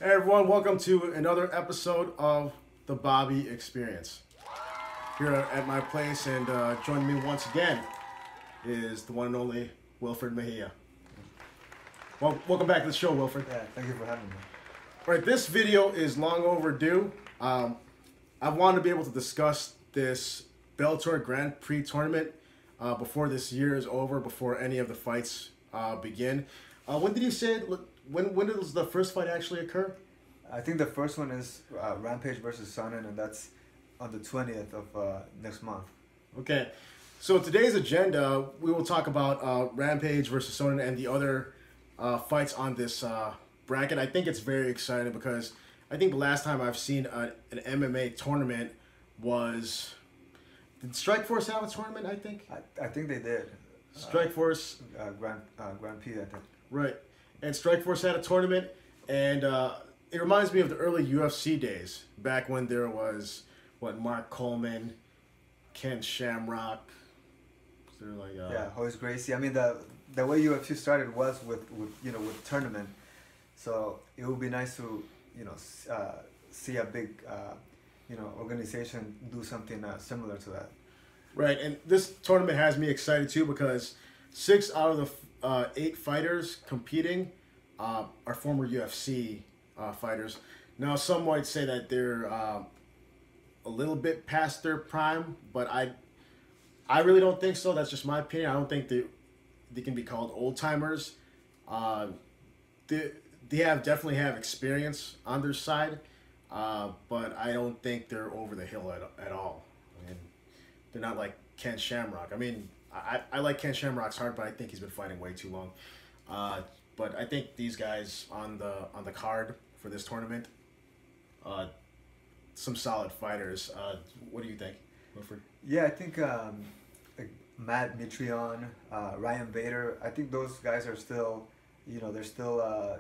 Hey everyone, welcome to another episode of the Bobby Experience. Here at my place, and joining me once again is the one and only Wilfred Mejia. Well, welcome back to the show, Wilfred. Yeah, thank you for having me. All right, this video is long overdue. I wanted to be able to discuss this Bellator Grand Prix tournament before this year is over, before any of the fights begin. When did you say it? When does the first fight actually occur? I think the first one is Rampage versus Sonnen, and that's on the 20th of next month. Okay, so today's agenda, we will talk about Rampage versus Sonnen and the other fights on this bracket. I think it's very exciting because I think the last time I've seen an MMA tournament was... Did Strikeforce have a tournament, I think? I think they did. Strikeforce... Grand Prix, I think. Right. And Strikeforce had a tournament, and it reminds me of the early UFC days, back when there was, Mark Coleman, Ken Shamrock. Was there yeah, Horace Gracie. I mean, the way UFC started was with tournament. So it would be nice to, see a big, organization do something similar to that. Right, and this tournament has me excited too because 6 out of the 8 fighters competing are former UFC fighters. Now, some might say that they're a little bit past their prime, but I really don't think so. That's just my opinion. I don't think they can be called old timers. They definitely have experience on their side, but I don't think they're over the hill at all. I mean, they're not like Ken Shamrock. I mean, I like Ken Shamrock's heart, but I think he's been fighting way too long. But I think these guys on the card for this tournament, some solid fighters. What do you think, Wilfred? Yeah, I think like Matt Mitrione, Ryan Bader. I think those guys are still, they're still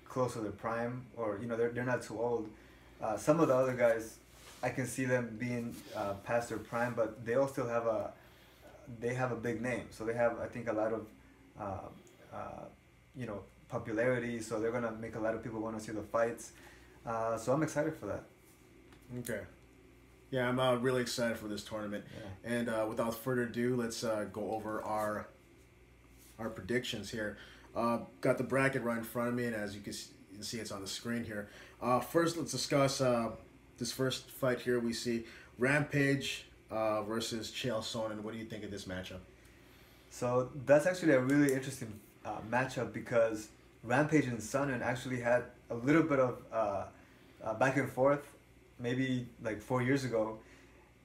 close to their prime, or they're not too old. Some of the other guys, I can see them being past their prime, but they all still have a big name. So they have, I think, a lot of popularity. So they're gonna make a lot of people want to see the fights. So I'm excited for that. Okay. Yeah, I'm really excited for this tournament. Yeah. And without further ado, let's go over our predictions here. Got the bracket right in front of me, and as you can see, it's on the screen here. First, let's discuss this first fight here. We see Rampage versus Chael Sonnen. What do you think of this matchup? So that's actually a really interesting matchup because Rampage and Sonnen actually had a little bit of back and forth, maybe like 4 years ago,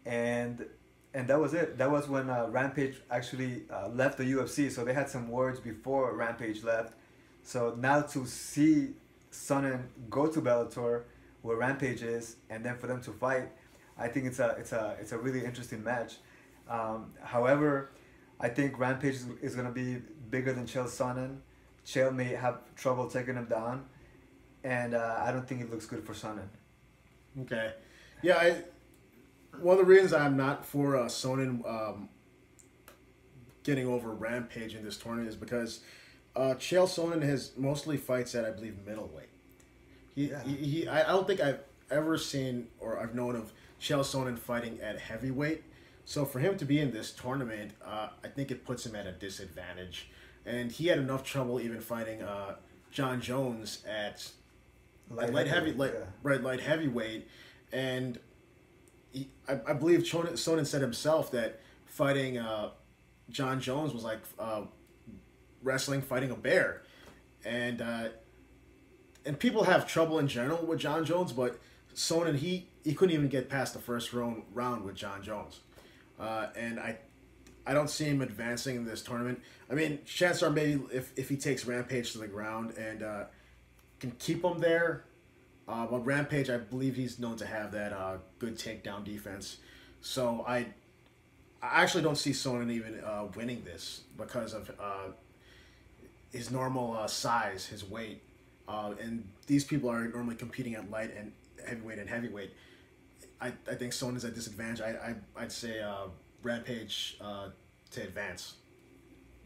and that was it. That was when Rampage actually left the UFC. So they had some words before Rampage left. So now to see Sonnen go to Bellator, where Rampage is, and then for them to fight, I think it's a really interesting match. However, I think Rampage is going to be bigger than Chael Sonnen. Chael may have trouble taking him down, and I don't think it looks good for Sonnen. Okay, yeah. One of the reasons I'm not for Sonnen getting over Rampage in this tournament is because Chael Sonnen has mostly fights at, I believe, middleweight. I don't think I've ever seen or I've known of Chael Sonnen fighting at heavyweight. So for him to be in this tournament, I think it puts him at a disadvantage. And he had enough trouble even fighting John Jones at light heavyweight. And I believe Sonnen said himself that fighting John Jones was like fighting a bear. And people have trouble in general with John Jones, but Sonnen, he couldn't even get past the first round with John Jones. And I don't see him advancing in this tournament. I mean, chances are maybe if he takes Rampage to the ground and can keep him there. But Rampage, I believe he's known to have that good takedown defense. So I actually don't see Sonnen even winning this because of his normal size, his weight. And these people are normally competing at light and heavyweight. I think Sonnen's at disadvantage. I'd say Rampage to advance.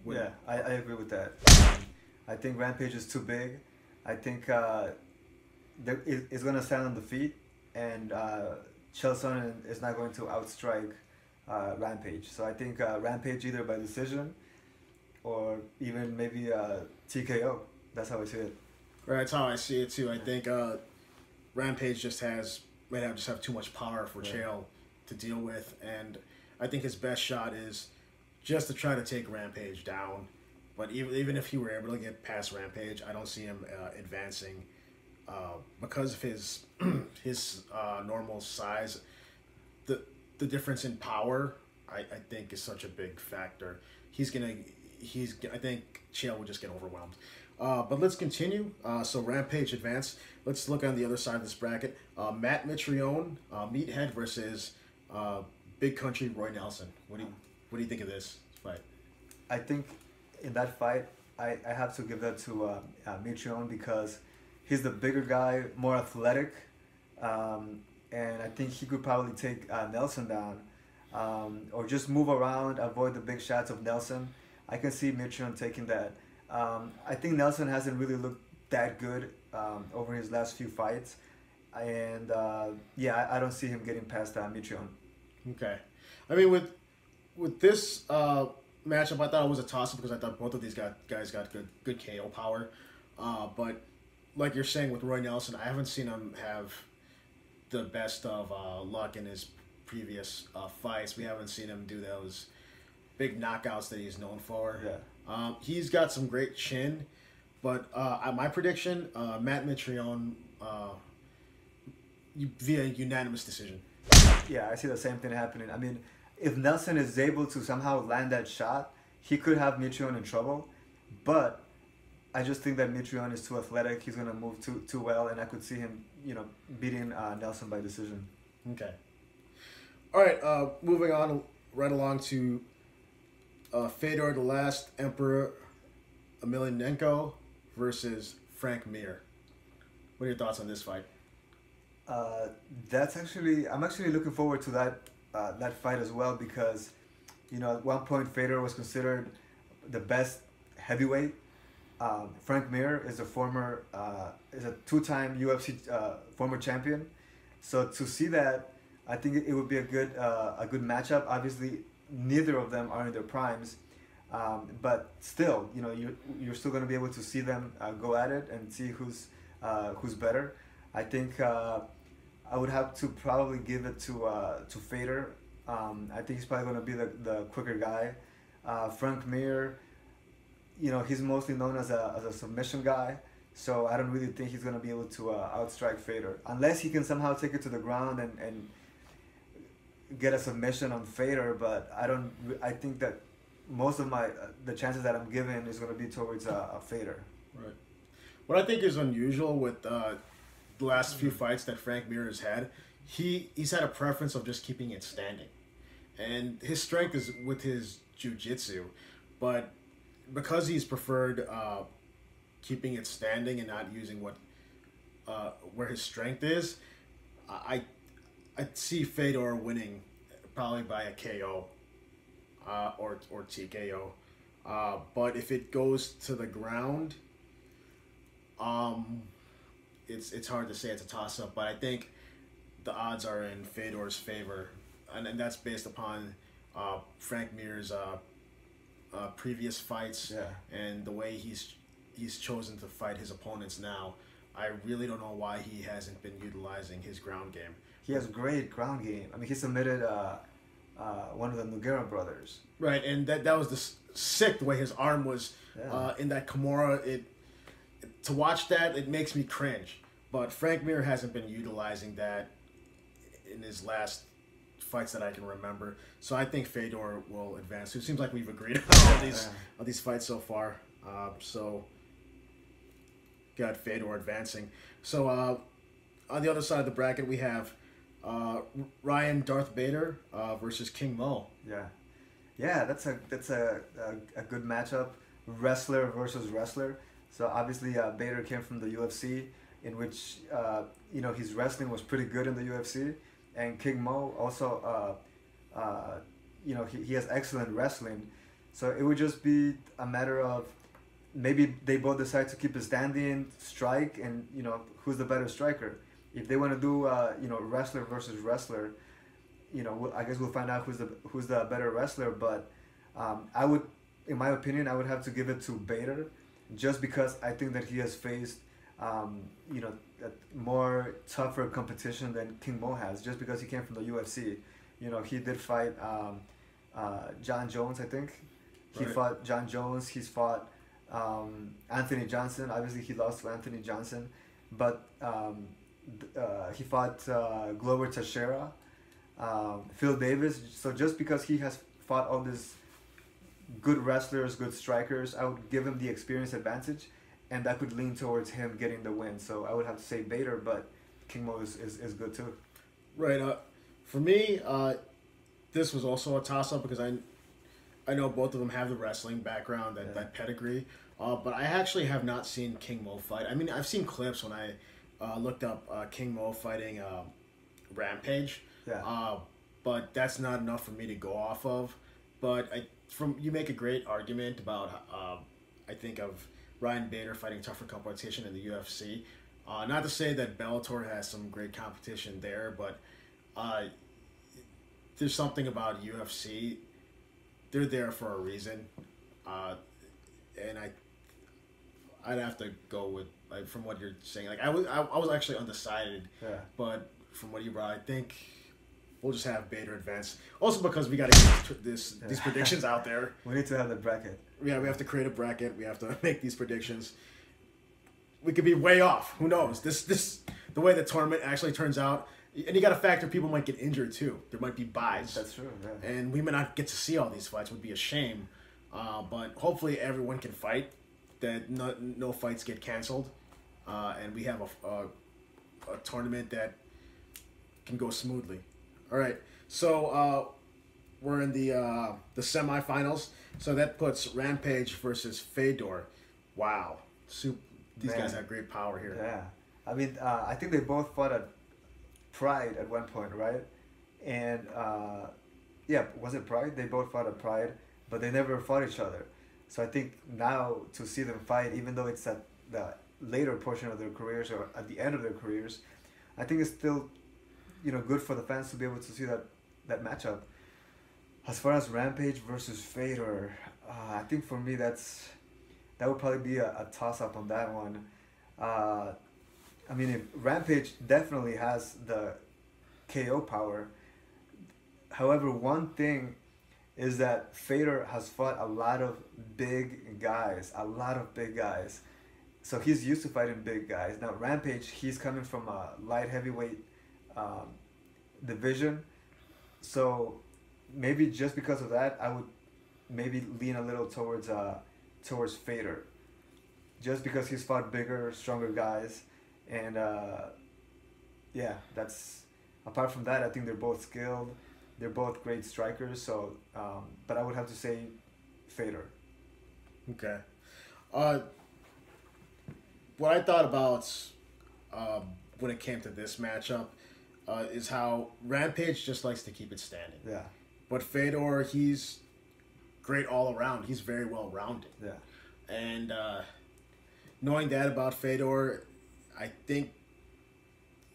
Yeah, I agree with that. I think Rampage is too big. I think is going to stand on the feet, and Chael Sonnen is not going to outstrike Rampage. So I think Rampage either by decision or even maybe TKO. That's how I see it. Right, that's how I see it too. I think Rampage might have too much power for Chael to deal with, and I think his best shot is just to try to take Rampage down. But even if he were able to get past Rampage, I don't see him advancing because of his normal size. The difference in power, I think, is such a big factor. I think Chael will just get overwhelmed. But let's continue. So Rampage advanced. Let's look on the other side of this bracket. Matt Mitrione, Meathead versus Big Country Roy Nelson. What do you think of this fight? I think in that fight, I have to give that to Mitrione because he's the bigger guy, more athletic, and I think he could probably take Nelson down or just move around, avoid the big shots of Nelson. I can see Mitrione taking that. I think Nelson hasn't really looked that good over his last few fights, and I don't see him getting past Mitrione. Okay, I mean with this matchup, I thought it was a toss-up because I thought both of these guys got good KO power, but like you're saying with Roy Nelson, I haven't seen him have the best of luck in his previous fights. We haven't seen him do those big knockouts that he's known for. Yeah. He's got some great chin, but my prediction, Matt Mitrione via unanimous decision. Yeah, I see the same thing happening. I mean, if Nelson is able to somehow land that shot, he could have Mitrione in trouble, but I just think that Mitrione is too athletic. He's going to move too well, and I could see him, beating Nelson by decision. Okay. All right, moving on right along to Fedor the Last Emperor Emelianenko versus Frank Mir. What are your thoughts on this fight? I'm actually looking forward to that fight as well because, at one point Fedor was considered the best heavyweight. Frank Mir is is a two-time UFC former champion. So to see that, I think it would be a good matchup. Obviously, neither of them are in their primes, but still, you're still going to be able to see them go at it and see who's better. I think I would have to probably give it to Fedor. I think he's probably going to be the quicker guy. Frank Mir, he's mostly known as a submission guy, so I don't really think he's going to be able to outstrike Fedor unless he can somehow take it to the ground and get a submission on Fedor. But I think that most of the chances that I'm giving is going to be towards Fedor. Right. What I think is unusual with the last few fights that Frank Mir has had, he's had a preference of just keeping it standing, and his strength is with his jiu-jitsu, but because he's preferred keeping it standing and not using where his strength is, I see Fedor winning probably by a KO or TKO. But if it goes to the ground, it's hard to say. It's a toss-up, but I think the odds are in Fedor's favor, and that's based upon Frank Mir's previous fights and the way he's chosen to fight his opponents now. I really don't know why he hasn't been utilizing his ground game. He has great ground game. I mean, he submitted one of the Nogueira brothers. Right, and that was sick the way his arm was in that Kimura. To watch that, it makes me cringe. But Frank Mir hasn't been utilizing that in his last fights that I can remember. So I think Fedor will advance. It seems like we've agreed on these fights so far. So got Fedor advancing. So on the other side of the bracket, we have Ryan Darth Bader versus King Mo. Yeah, that's a good matchup. Wrestler versus wrestler. So obviously Bader came from the UFC, in which his wrestling was pretty good in the UFC, and King Mo also he has excellent wrestling. So it would just be a matter of maybe they both decide to keep it standing, strike, and who's the better striker. If they want to do wrestler versus wrestler, I guess we'll find out who's the better wrestler. But I would, in my opinion, I would have to give it to Bader, just because I think that he has faced more tougher competition than King Mo has, just because he came from the UFC. He did fight John Jones, I think. He fought John Jones. He's fought Anthony Johnson. Obviously, he lost to Anthony Johnson, but he fought Glover Teixeira, Phil Davis. So just because he has fought all these good wrestlers, good strikers, I would give him the experience advantage, and that could lean towards him getting the win. So I would have to say Bader, but King Mo is good too. Right. For me, this was also a toss-up because I know both of them have the wrestling background, that pedigree, but I actually have not seen King Mo fight. I mean, I've seen clips when I looked up King Mo fighting Rampage, but that's not enough for me to go off of. But you make a great argument about I think of Ryan Bader fighting tougher competition in the UFC. Not to say that Bellator has some great competition there, but there's something about UFC. They're there for a reason, and I'd have to go with, like, from what you're saying. Like I was actually undecided, but from what you brought, I think we'll just have Bader advance. Also because we got to get these predictions out there. We need to have the bracket. Yeah, we have to create a bracket. We have to make these predictions. We could be way off. Who knows? The way the tournament actually turns out. And you got to factor people might get injured too. There might be buys. That's true. Yeah. And we may not get to see all these fights. It would be a shame. But hopefully everyone can fight. That no fights get canceled, and we have a tournament that can go smoothly. All right. So we're in the semifinals. So that puts Rampage versus Fedor. Wow. These guys have great power here. Yeah. I mean, I think they both fought at Pride at one point, right? And was it Pride? They both fought at Pride, but they never fought each other. So I think now to see them fight, even though it's at the later portion of their careers or at the end of their careers, I think it's still, good for the fans to be able to see that matchup. As far as Rampage versus Fedor, I think for me that would probably be a toss-up on that one. I mean, if Rampage definitely has the KO power. However, one thing is that Fedor has fought a lot of big guys. So he's used to fighting big guys. Now, Rampage, he's coming from a light heavyweight division. So maybe just because of that, I would maybe lean a little towards Fedor. Just because he's fought bigger, stronger guys. And that's, apart from that, I think they're both skilled. They're both great strikers. So, but I would have to say Fedor. Okay. What I thought about when it came to this matchup is how Rampage just likes to keep it standing. Yeah. But Fedor, he's great all around. He's very well rounded. Yeah. And knowing that about Fedor, I think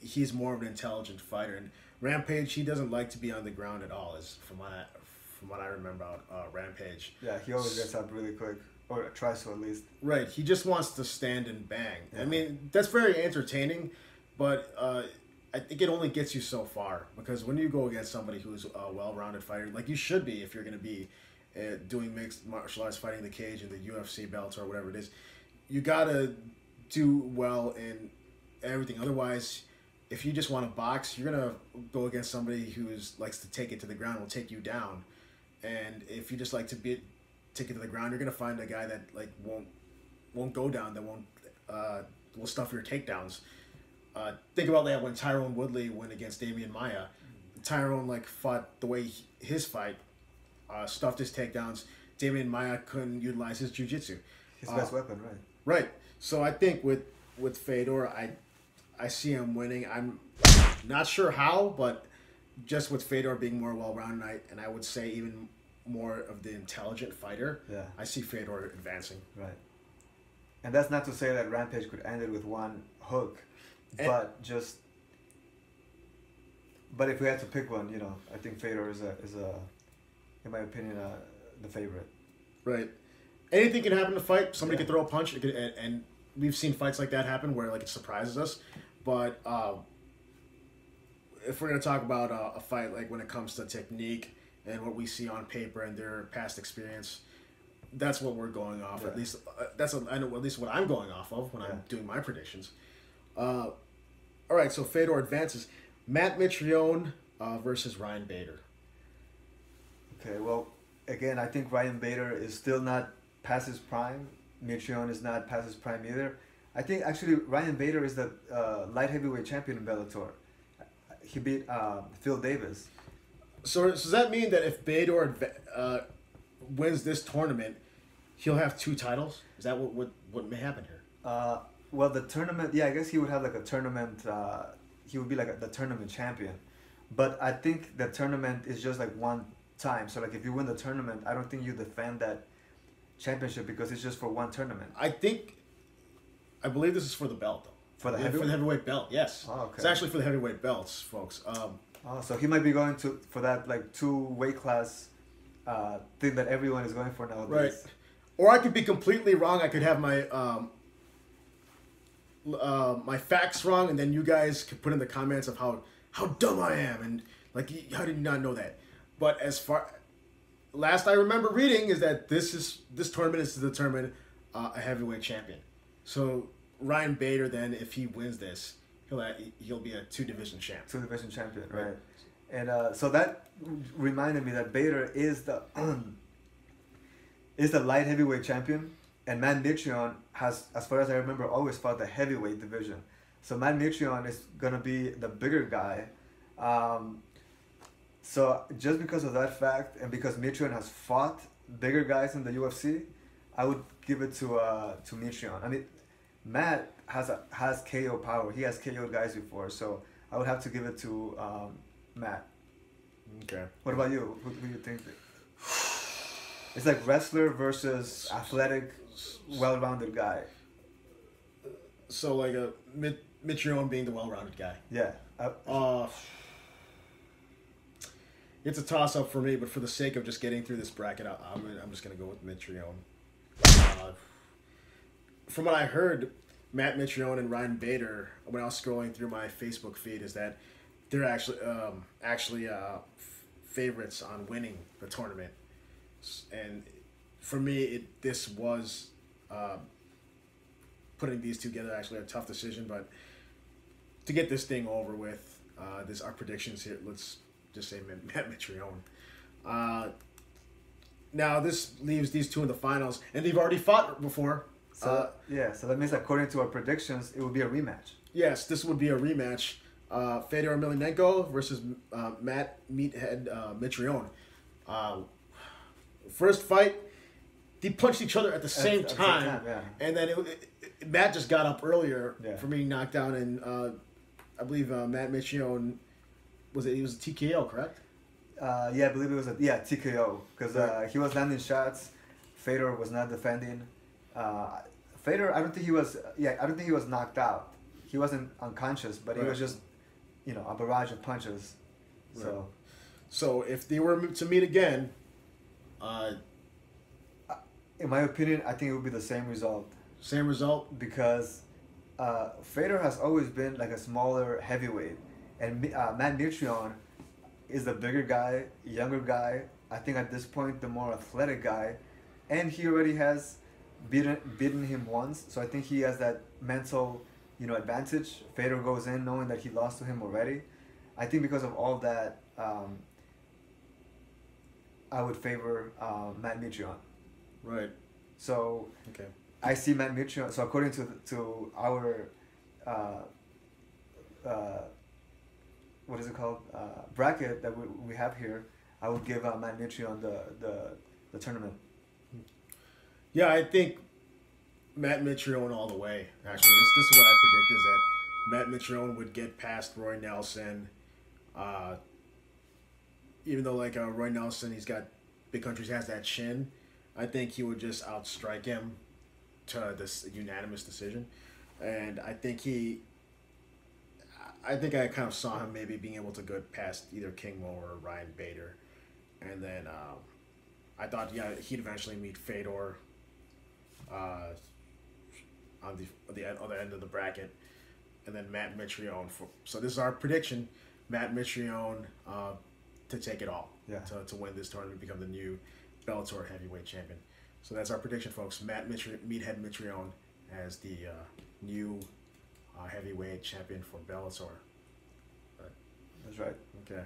he's more of an intelligent fighter. And Rampage, he doesn't like to be on the ground at all, is from what I remember about Rampage. Yeah, he always gets up really quick, or tries to at least. Right, he just wants to stand and bang. Yeah. I mean, that's very entertaining, but I think it only gets you so far. Because when you go against somebody who's a well-rounded fighter, like you should be if you're going to be doing mixed martial arts, fighting the cage in the UFC, Bellator, or whatever it is, you got to do well in everything. Otherwise, if you just want to box, you're gonna go against somebody who likes to take it to the ground, will take you down. And if you just like to take it to the ground, you're gonna find a guy that like won't go down, that will stuff your takedowns. Think about that when Tyrone Woodley went against Damian Maia. Tyrone fought the way his fight, stuffed his takedowns. Damian Maia couldn't utilize his jiu-jitsu. His best weapon, right? Right. So I think with Fedor, I see him winning. I'm not sure how, but just with Fedor being more well-rounded, and I would say even more of the intelligent fighter, I see Fedor advancing. Right. And that's not to say that Rampage could end it with one hook, but just. But if we had to pick one, you know, I think Fedor is in my opinion, the favorite. Right. Anything can happen in a fight. Somebody can throw a punch, and we've seen fights like that happen where like it surprises us. But if we're gonna talk about a fight, like when it comes to technique and what we see on paper and their past experience, that's what we're going off. At least I know at least what I'm going off of when I'm doing my predictions. All right, so Fedor advances. Matt Mitrione versus Ryan Bader. Okay, well, again, I think Ryan Bader is still not past his prime. Mitrione is not past his prime either. I think actually Ryan Bader is the light heavyweight champion in Bellator. He beat Phil Davis. So does that mean that if Bader wins this tournament, he'll have 2 titles? Is that what may happen here? Well, the tournament, yeah, I guess he would have like a tournament. He would be like the tournament champion, but I think the tournament is just like one time. So like if you win the tournament, I don't think you defend that championship because it's just for one tournament. I believe this is for the belt though. For the heavyweight belt, yes. Oh, okay. It's actually for the heavyweight belts, folks. So he might be going for that like 2 weight class thing that everyone is going for nowadays. Right. Or I could be completely wrong. I could have my my facts wrong, and then you guys could put in the comments of how dumb I am, and like how did you not know that? But as far last I remember reading is that this tournament is to determine a heavyweight champion. So Ryan Bader then, if he wins this, he'll be a 2-division champ. 2-division champion, right? And so that reminded me that Bader is the light heavyweight champion. And Matt Mitrione has, as far as I remember, always fought the heavyweight division. So Matt Mitrione is going to be the bigger guy. So just because of that fact, and because Mitrione has fought bigger guys in the UFC, I would give it to Mitrione. I mean, Matt has KO power. He has KO'd guys before, so I would have to give it to Matt. Okay. What about you? Who do you think? It's like wrestler versus athletic, well-rounded guy. So like a Mitrione being the well-rounded guy. Yeah. It's a toss-up for me, but for the sake of just getting through this bracket, I'm just gonna go with Mitrione. From what I heard, Matt Mitrione and Ryan Bader, when I was scrolling through my Facebook feed, is that they're actually favorites on winning the tournament. And for me, this was putting these two together actually a tough decision. But to get this thing over with, our predictions here. Let's just say Matt Mitrione. Now this leaves these two in the finals, and they've already fought before. So so that means according to our predictions, it would be a rematch. Yes, this would be a rematch. Fedor Emelianenko versus Matt Meathead Mitrione. First fight, they punched each other at the same time, and then Matt just got up earlier from being knocked down, and I believe Matt Mitrione it was a TKO, correct? I believe it was TKO because he was landing shots. Fedor was not defending. Fedor, I don't think he was knocked out. He wasn't unconscious, but he was just, a barrage of punches. Right. So if they were to meet again, in my opinion, I think it would be the same result. Same result? Because Fedor has always been like a smaller heavyweight, and Matt Mitrione is the bigger guy, younger guy. I think at this point the more athletic guy, and he already has beaten him once. So I think he has that mental, advantage. Fedor goes in knowing that he lost to him already. I think because of all that, I would favor Matt Mitrione. Right. So okay. I see Matt Mitrione. So according to our what is it called, bracket that we have here, I would give Matt Mitrione the tournament. Yeah, I think Matt Mitrione all the way. Actually, this is what I predict is that Matt Mitrione would get past Roy Nelson. Even though Roy Nelson, he's got big countries, has that chin. I think he would just outstrike him. to this unanimous decision, and I think I kind of saw him maybe being able to go past either King Mo or Ryan Bader, and then I thought he'd eventually meet Fedor on the other end of the bracket, and then Matt Mitrione. So this is our prediction: Matt Mitrione to take it all, to win this tournament, become the new Bellator heavyweight champion. So that's our prediction, folks. Meathead Mitrione as the new heavyweight champion for Bellator. That's right. Okay.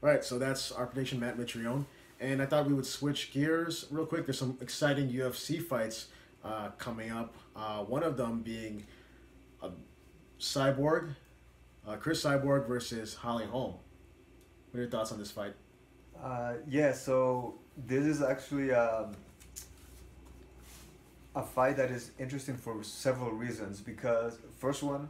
All right, so that's our prediction, Matt Mitrione. And I thought we would switch gears real quick. There's some exciting UFC fights coming up. One of them being Cyborg, Chris Cyborg versus Holly Holm. What are your thoughts on this fight? So this is actually a fight that is interesting for several reasons. Because first one,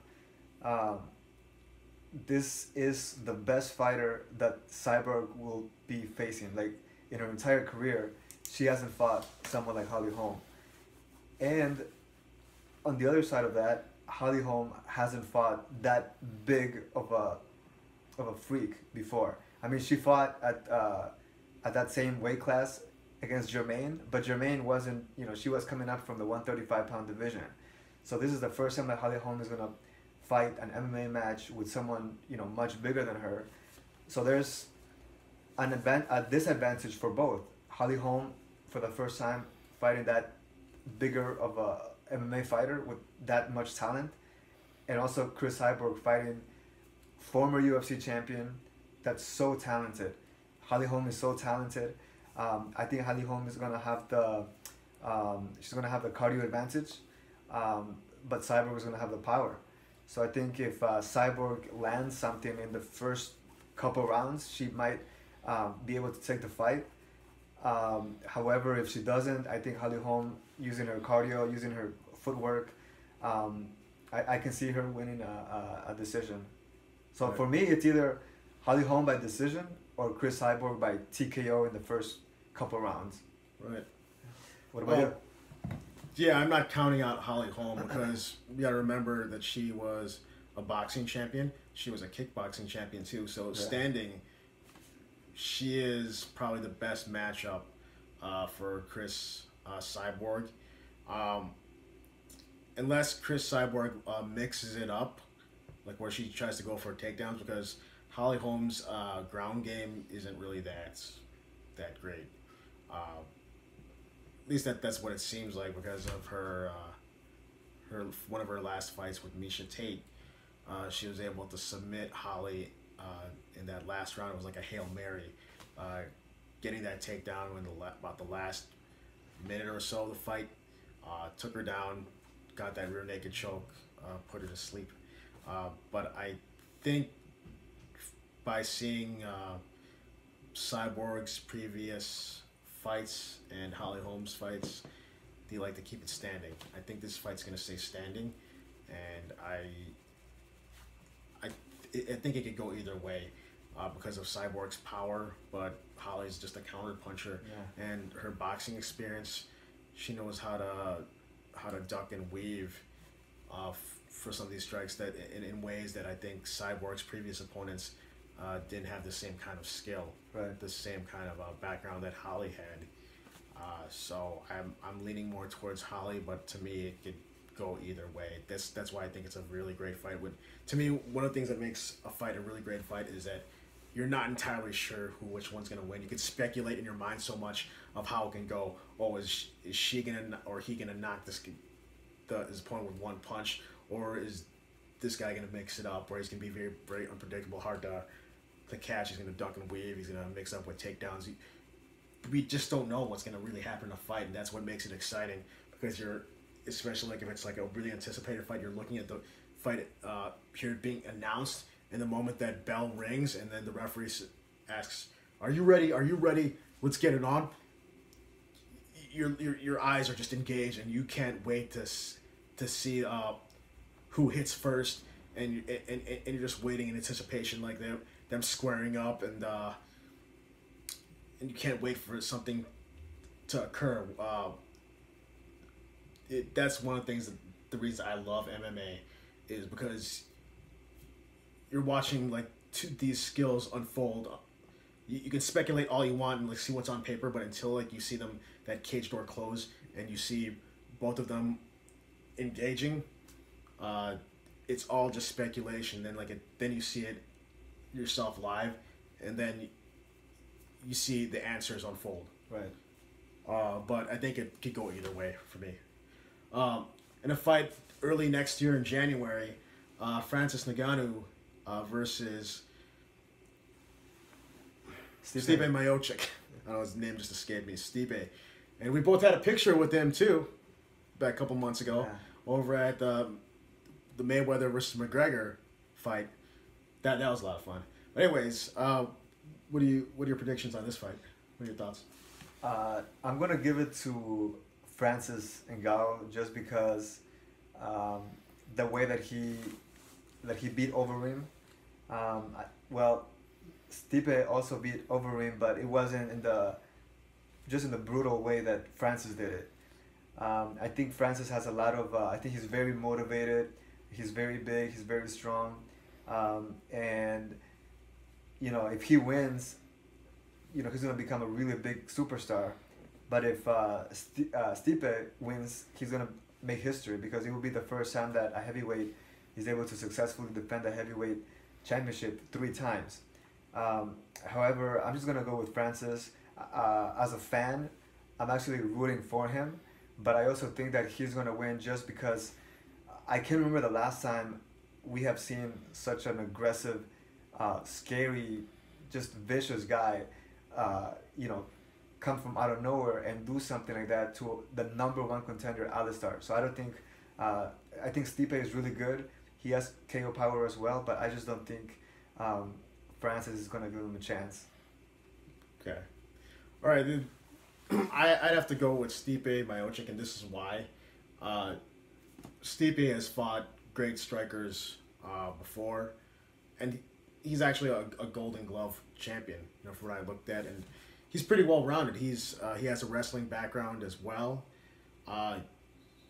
this is the best fighter that Cyborg will be facing. Like in her entire career, she hasn't fought someone like Holly Holm. And on the other side of that, Holly Holm hasn't fought that big of a freak before. I mean, she fought at that same weight class against Germaine, but Germaine wasn't, she was coming up from the 135-pound division. So this is the first time that Holly Holm is going to fight an MMA match with someone, much bigger than her. So there's a disadvantage for both. Holly Holm, for the first time, fighting that bigger of a MMA fighter with that much talent, and also Chris Cyborg fighting former UFC champion that's so talented. Holly Holm is so talented. I think Holly Holm is gonna have the cardio advantage, but Cyborg is gonna have the power. So I think if Cyborg lands something in the first couple rounds, she might be able to take the fight. However, if she doesn't, I think Holly Holm, using her cardio, using her footwork, I can see her winning a decision. So for me, it's either Holly Holm by decision or Chris Cyborg by TKO in the first couple rounds. Right. What about you? Yeah, I'm not counting out Holly Holm because you got to remember that she was a boxing champion. She was a kickboxing champion too. So standing, she is probably the best matchup for Chris Cyborg. Unless Chris Cyborg mixes it up, like where she tries to go for takedowns, because Holly Holm's ground game isn't really that great. At least that's what it seems like, because of her one of her last fights with Miocic Tate. She was able to submit Holly in that last round. It was like a Hail Mary, getting that takedown in about the last minute or so of the fight. Took her down, got that rear naked choke, put her to sleep. But I think by seeing Cyborg's previous fights and Holly Holm's fights, they like to keep it standing. I think this fight's going to stay standing, and I think it could go either way because of Cyborg's power, but Holly's just a counter puncher, and her boxing experience. She knows how to duck and weave for some of these strikes that in ways that I think Cyborg's previous opponents didn't have the same kind of skill, the same kind of background that Holly had. So I'm leaning more towards Holly, but to me it could go either way. That's why I think it's a really great fight. To me, one of the things that makes a fight a really great fight is that you're not entirely sure which one's gonna win. You can speculate in your mind so much of how it can go. Oh, is she gonna or he gonna knock his opponent with one punch, or is this guy gonna mix it up, or he's gonna be very, very unpredictable, hard to catch. He's gonna duck and weave. He's gonna mix up with takedowns. We just don't know what's gonna really happen in a fight, and that's what makes it exciting. Because especially like if it's like a really anticipated fight, you're looking at the fight here being announced, and the moment that bell rings, and then the referee asks, "Are you ready? Are you ready? Let's get it on." Your eyes are just engaged, and you can't wait to see who hits first, and you're just waiting in anticipation, like them squaring up, and you can't wait for something to occur. that's one of the things that the reason I love MMA is because you're watching like these skills unfold. You can speculate all you want and like see what's on paper, but until like you see them that cage door close and you see both of them engaging, it's all just speculation. Then then you see it yourself live, and then you see the answers unfold. Right. But I think it could go either way for me. In a fight early next year in January, Francis Ngannou versus Stipe Miocic. I know his name just escaped me. Stipe. And we both had a picture with him too, back a couple months ago, over at the Mayweather versus McGregor fight. That was a lot of fun. But anyways, what are your predictions on this fight? What are your thoughts? I'm gonna give it to Francis Ngannou just because the way that he beat Overeem. Well, Stipe also beat Overeem, but it wasn't in the brutal way that Francis did it. I think Francis has a lot of. I think he's very motivated. He's very big. He's very strong, and if he wins, he's gonna become a really big superstar. But if Stipe wins, he's gonna make history because it will be the first time that a heavyweight is able to successfully defend a heavyweight championship 3 times. However, I'm just gonna go with Francis. As a fan, I'm actually rooting for him, but I also think that he's gonna win just because I can't remember the last time we have seen such an aggressive, scary, just vicious guy, come from out of nowhere and do something like that to the #1 contender, Alistar. So I think Stipe is really good. He has KO power as well, but I just don't think Francis is going to give him a chance. Okay. All right, dude. I'd have to go with Stipe Miocic, and this is why. Stipe has fought great strikers before, and he's actually a Golden Glove champion, from what I looked at, and he's pretty well rounded. He has a wrestling background as well,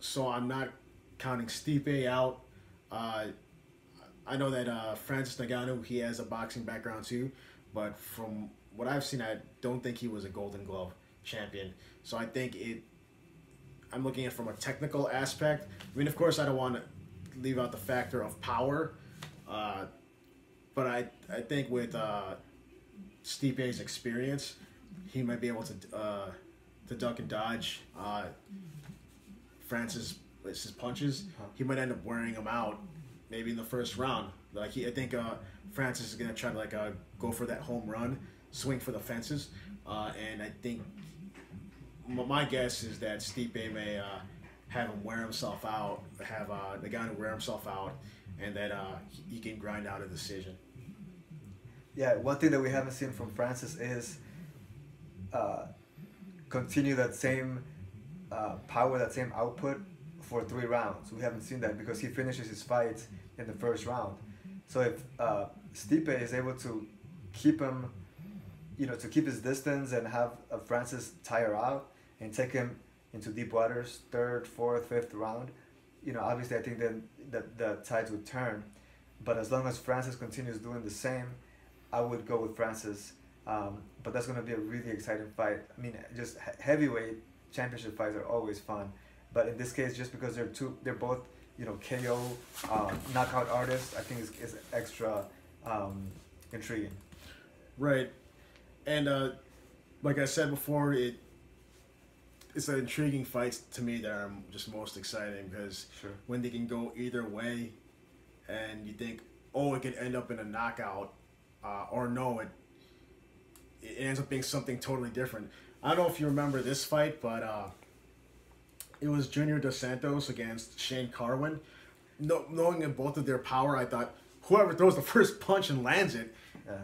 so I'm not counting Stipe out. I know that Francis Ngannou, he has a boxing background too, but from what I've seen, I don't think he was a Golden Glove champion. So I think I'm looking at it from a technical aspect. I mean, of course, I don't want to leave out the factor of power, but I think with Stipe's experience, he might be able to duck and dodge Francis' punches. He might end up wearing him out, maybe in the first round. I think Francis is gonna try to go for that home run, swing for the fences, and I think my guess is that Stipe may have him wear himself out, have Ngannou wear himself out, and that he can grind out a decision. Yeah, one thing that we haven't seen from Francis is continue that same power, that same output for 3 rounds. We haven't seen that because he finishes his fights in the first round. So if Stipe is able to keep him, to keep his distance and have Francis tire out and take him into deep waters, 3rd, 4th, 5th round, obviously I think then the tides would turn. But as long as Francis continues doing the same, I would go with Francis. But that's going to be a really exciting fight. I mean, just heavyweight championship fights are always fun. But in this case, just because they're both, KO knockout artists, I think is extra intriguing. Right, and like I said before, it's an intriguing fight to me that I'm just most excited because when they can go either way, and you think, oh, it could end up in a knockout, or no, it ends up being something totally different. I don't know if you remember this fight, but it was Junior Dos Santos against Shane Carwin. Knowing that both of their power, I thought whoever throws the first punch and lands it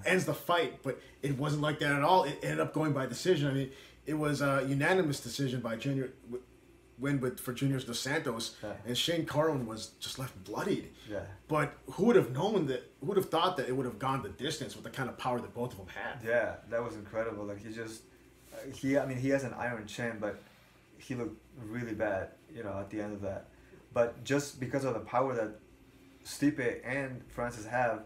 ends the fight. But it wasn't like that at all. It ended up going by decision. I mean, it was a unanimous decision by for Junior Dos Santos, and Shane Carwin was just left bloodied. Yeah. But who would have known that? Who would have thought that it would have gone the distance with the kind of power that both of them had? Yeah, that was incredible. Like he has an iron chin, but he looked really bad, you know, at the end of that. But just because of the power that Stipe and Francis have,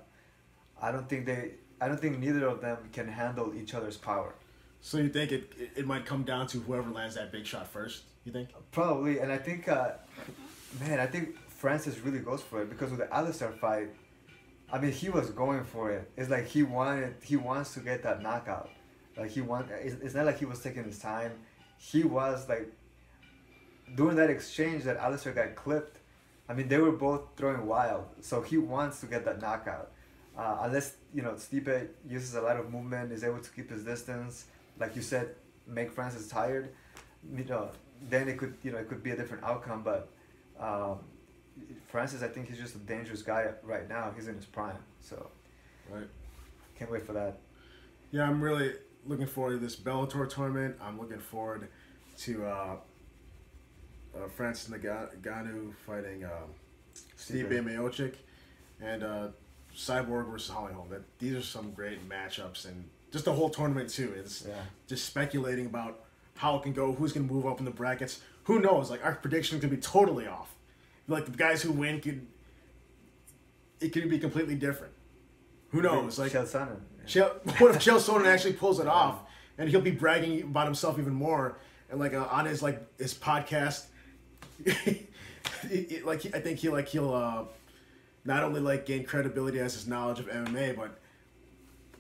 I don't think neither of them can handle each other's power. So you think it might come down to whoever lands that big shot first? You think? Probably, and I think, I think Francis really goes for it, because with the Alistair fight, I mean, he was going for it. It's like he wants to get that knockout. Like it's not like he was taking his time. He was like, during that exchange that Alistair got clipped, I mean, they were both throwing wild. So he wants to get that knockout. Unless, you know, Stipe uses a lot of movement, is able to keep his distance, like you said, make Francis tired, you know, then it could be a different outcome. But Francis, I think he's just a dangerous guy right now. He's in his prime, so right. Can't wait for that. Yeah, I'm really looking forward to this Bellator tournament. I'm looking forward to Francis Ngannou fighting Stipe Miocic, and Cyborg versus Holm. These are some great matchups, and just the whole tournament too. It's just speculating about how it can go, who's going to move up in the brackets. Who knows? Like, our prediction could be totally off. Like, the guys who win could be completely different. Who knows? Like, Chael Sonnen. What if Chael Sonnen actually pulls it off, and he'll be bragging about himself even more, and like on his podcast, I think he'll not only like gain credibility as his knowledge of MMA,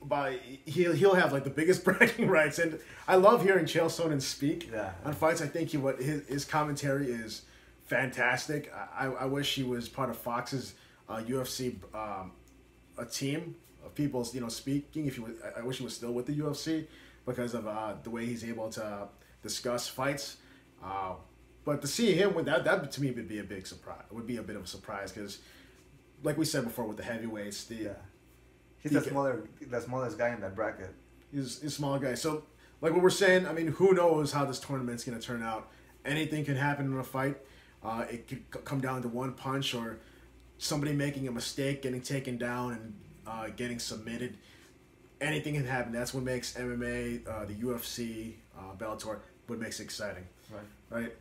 but he'll have like the biggest bragging rights. And I love hearing Chael Sonnen speak on fights. I think his commentary is fantastic. I wish he was part of Fox's UFC a team of people, you know, speaking. I wish he was still with the UFC, because of the way he's able to discuss fights. But to see him with that to me would be a big surprise. It would be a bit of a surprise, because, like we said before, with the heavyweights, he's the smallest guy in that bracket. He's a smaller guy. So, like what we're saying, I mean, who knows how this tournament's going to turn out? Anything can happen in a fight. It could come down to one punch, or somebody making a mistake, getting taken down, and getting submitted. Anything can happen. That's what makes MMA, the UFC, Bellator, what makes it exciting. Right.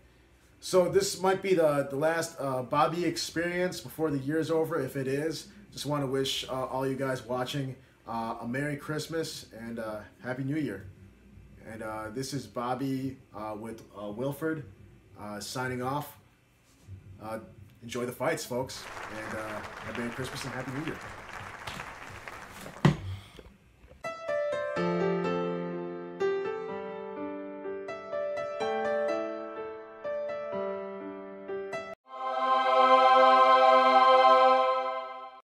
So this might be the last Bobby experience before the year's over. If it is, just want to wish all you guys watching a Merry Christmas and Happy New Year. And this is Bobby with Wilfred signing off. Enjoy the fights, folks, and have a Merry Christmas and Happy New Year.